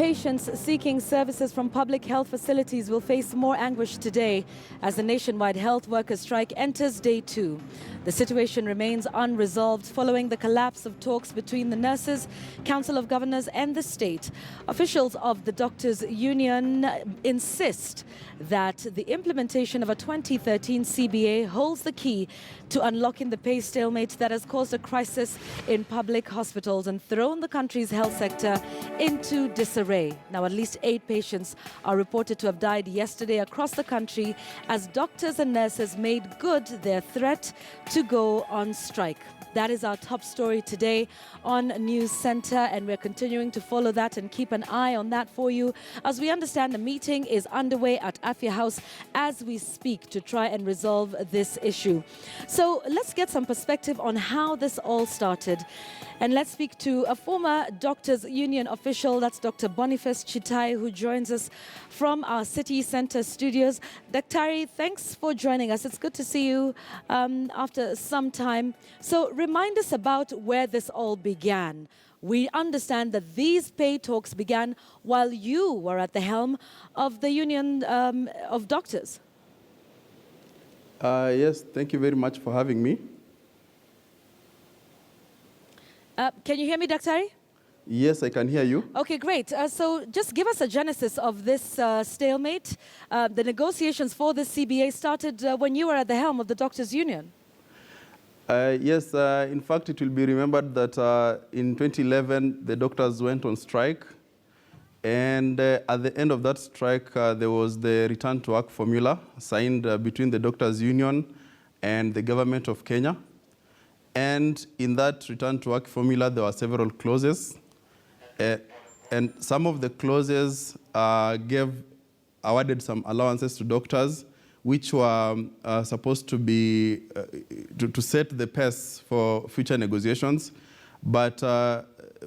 Patients seeking services from public health facilities will face more anguish today as the nationwide health workers' strike enters day 2. The situation remains unresolved following the collapse of talks between the Nurses, Council of Governors and the state. Officials of the Doctors' Union insist that the implementation of a 2013 CBA holds the key to unlocking the pay stalemate that has caused a crisis in public hospitals and thrown the country's health sector into disarray. Now, at least 8 patients are reported to have died yesterday across the country as doctors and nurses made good their threat to go on strike. That is our top story today on News Center, and we're continuing to follow that and keep an eye on that for you. As we understand, the meeting is underway at Afia House as we speak to try and resolve this issue. So let's get some perspective on how this all started. And let's speak to a former Doctors' Union official, that's Dr. Boniface Chitai, who joins us from our City Center studios. Daktari, thanks for joining us. It's good to see you after some time. So remind us about where this all began. We understand that these pay talks began while you were at the helm of the Union of Doctors. Yes, thank you very much for having me. Can you hear me, Daktari? Yes, I can hear you. Okay, great. So just give us a genesis of this stalemate. The negotiations for this CBA started when you were at the helm of the Doctors' Union. Yes, in fact, it will be remembered that in 2011, the doctors went on strike. And at the end of that strike, there was the return to work formula signed between the Doctors' Union and the government of Kenya. And in that return to work formula, there were several clauses. And some of the clauses awarded some allowances to doctors, which were supposed to be to set the pace for future negotiations. But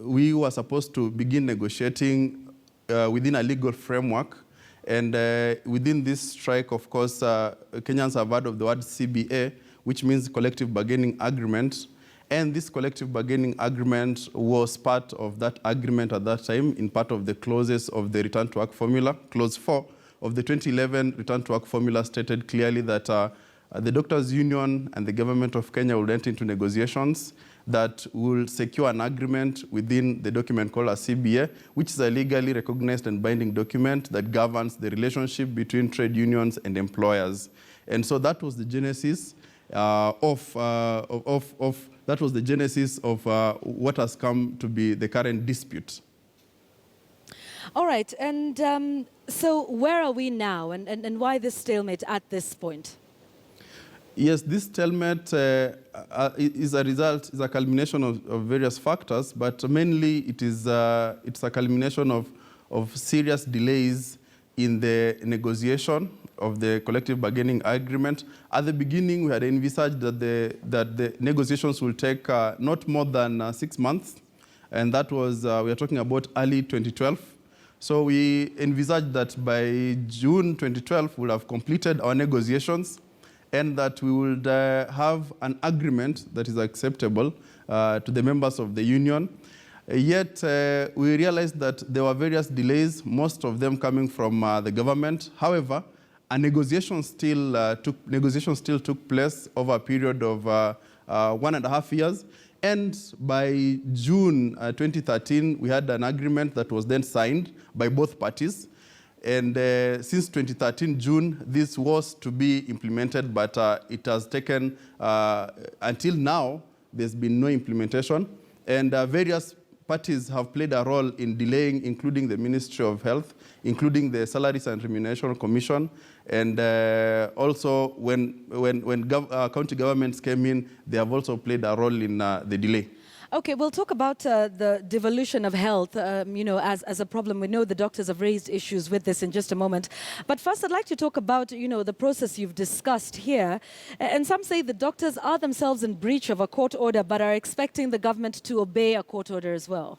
we were supposed to begin negotiating within a legal framework. And within this strike, of course, Kenyans have heard of the word CBA, which means collective bargaining agreement. And this collective bargaining agreement was part of that agreement at that time in part of the clauses of the return to work formula. Clause 4 of the 2011 return to work formula stated clearly that the Doctors' Union and the government of Kenya will enter into negotiations that will secure an agreement within the document called a CBA, which is a legally recognized and binding document that governs the relationship between trade unions and employers. And so that was the genesis of what has come to be the current dispute. All right, and so where are we now, and why this stalemate at this point? Yes, this stalemate is a culmination of various factors, but mainly it's a culmination of serious delays in the negotiation of the collective bargaining agreement. At the beginning, we had envisaged that the negotiations will take not more than 6 months, and that was, we are talking about early 2012. So we envisaged that by June 2012, we'll have completed our negotiations and that we would have an agreement that is acceptable to the members of the union. Yet, we realized that there were various delays, most of them coming from the government. However, a negotiation still took place over a period of 1.5 years. And by June 2013, we had an agreement that was then signed by both parties. And since 2013 June, this was to be implemented, but it has taken, until now, there's been no implementation. And various parties have played a role in delaying, including the Ministry of Health, including the Salaries and Remuneration Commission. And also, when county governments came in, they have also played a role in the delay. Okay, we'll talk about the devolution of health, as a problem. We know the doctors have raised issues with this in just a moment. But first, I'd like to talk about, the process you've discussed here. And some say the doctors are themselves in breach of a court order, but are expecting the government to obey a court order as well.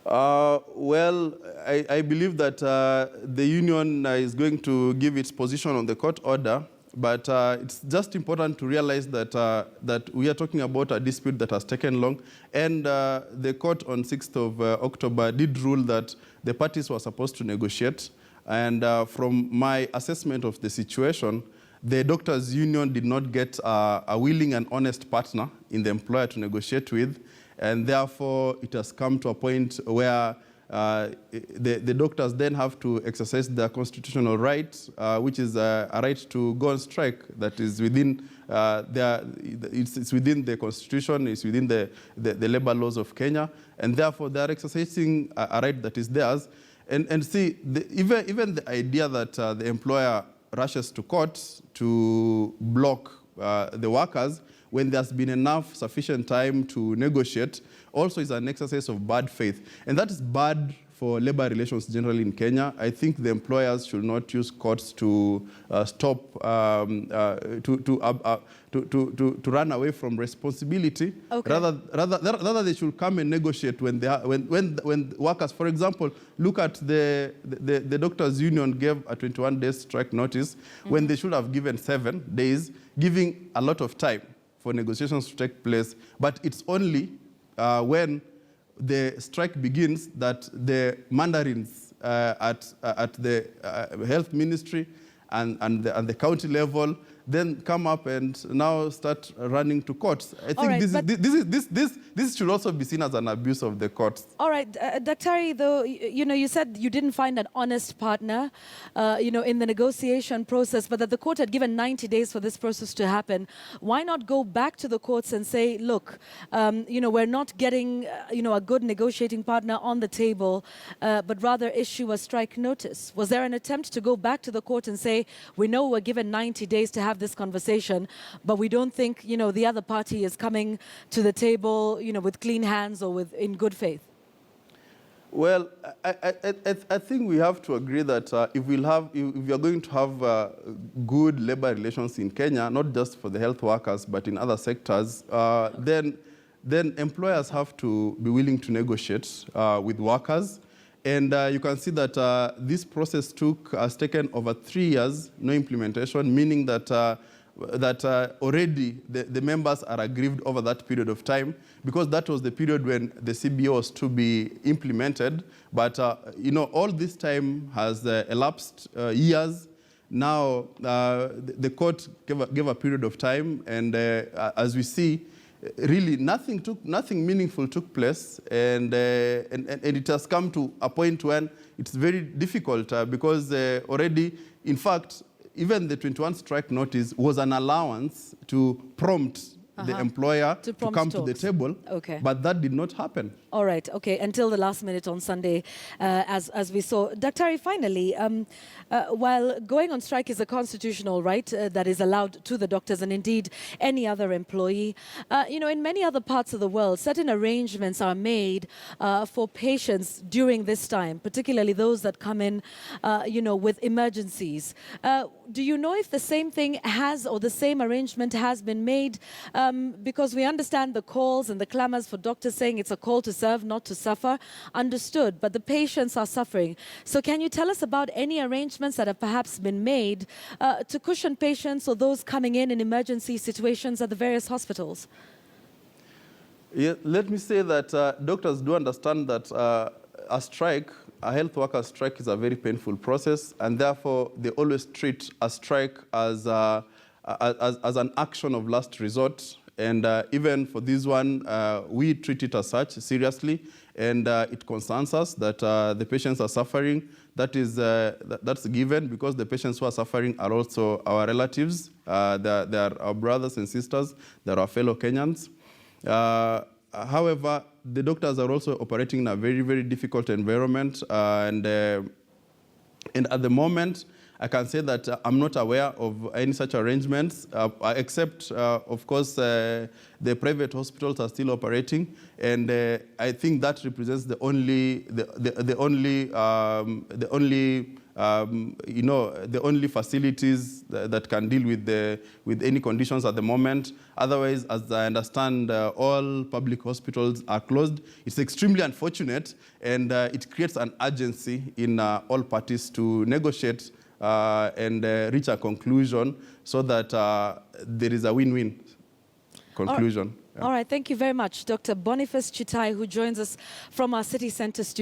Well, I believe that the union is going to give its position on the court order but it's just important to realize that, that we are talking about a dispute that has taken long, and the court on 6th of October did rule that the parties were supposed to negotiate, and from my assessment of the situation, the doctors' union did not get a willing and honest partner in the employer to negotiate with, and therefore it has come to a point where the doctors then have to exercise their constitutional right, which is a right to go on strike that is within it's within the constitution, it's within the labor laws of Kenya, and therefore they are exercising a right that is theirs. And see, even the idea that the employer rushes to court to block the workers when there's been enough sufficient time to negotiate also is an exercise of bad faith. And that is bad for labor relations generally in Kenya. I think the employers should not use courts to stop, to run away from responsibility. Okay. Rather they should come and negotiate when workers, for example, look at the doctors' union gave a 21-day strike notice when they should have given 7 days, giving a lot of time for negotiations to take place. But it's only when the strike begins that the mandarins at the health ministry and the county level then come up and now start running to courts. I think this should also be seen as an abuse of the courts. All right, Daktari, though, you said you didn't find an honest partner, in the negotiation process, but that the court had given 90 days for this process to happen. Why not go back to the courts and say, look, we're not getting, a good negotiating partner on the table, but rather issue a strike notice? Was there an attempt to go back to the court and say, we know we're given 90 days to have this conversation, but we don't think, the other party is coming to the table, with clean hands or in good faith? Well, I think we have to agree that if we are going to have good labor relations in Kenya, not just for the health workers, but in other sectors, then employers have to be willing to negotiate with workers. And you can see that this process has taken over 3 years, no implementation, meaning that already the members are aggrieved over that period of time, because that was the period when the CBO was to be implemented. But all this time has elapsed years. Now the court gave a period of time, and as we see, really nothing meaningful took place, and it has come to a point when it's very difficult because already, in fact, even the 21 strike notice was an allowance to prompt the employer to come to the table, but that did not happen. All right, okay, until the last minute on Sunday, as we saw. Daktari, finally, while going on strike is a constitutional right that is allowed to the doctors and indeed any other employee, in many other parts of the world, certain arrangements are made for patients during this time, particularly those that come in, with emergencies. Do you know if the same thing or the same arrangement has been made? Because we understand the calls and the clamors for doctors saying it's a call to serve, not to suffer. Understood, but the patients are suffering. So can you tell us about any arrangements that have perhaps been made to cushion patients or those coming in emergency situations at the various hospitals? Yeah, let me say that doctors do understand that a health worker strike is a very painful process, and therefore they always treat a strike as an action of last resort. And even for this one, we treat it as such seriously, and it concerns us that the patients are suffering. That's given, because the patients who are suffering are also our relatives. They are our brothers and sisters. They are our fellow Kenyans. However, the doctors are also operating in a very, very difficult environment, and at the moment, I can say that I'm not aware of any such arrangements, except, of course, the private hospitals are still operating, and I think that represents the only facilities that can deal with any conditions at the moment. Otherwise, as I understand, all public hospitals are closed. It's extremely unfortunate, and it creates an urgency in all parties to negotiate and reach a conclusion so that there is a win-win conclusion. All right, thank you very much, Dr. Boniface Chitai, who joins us from our city center studio.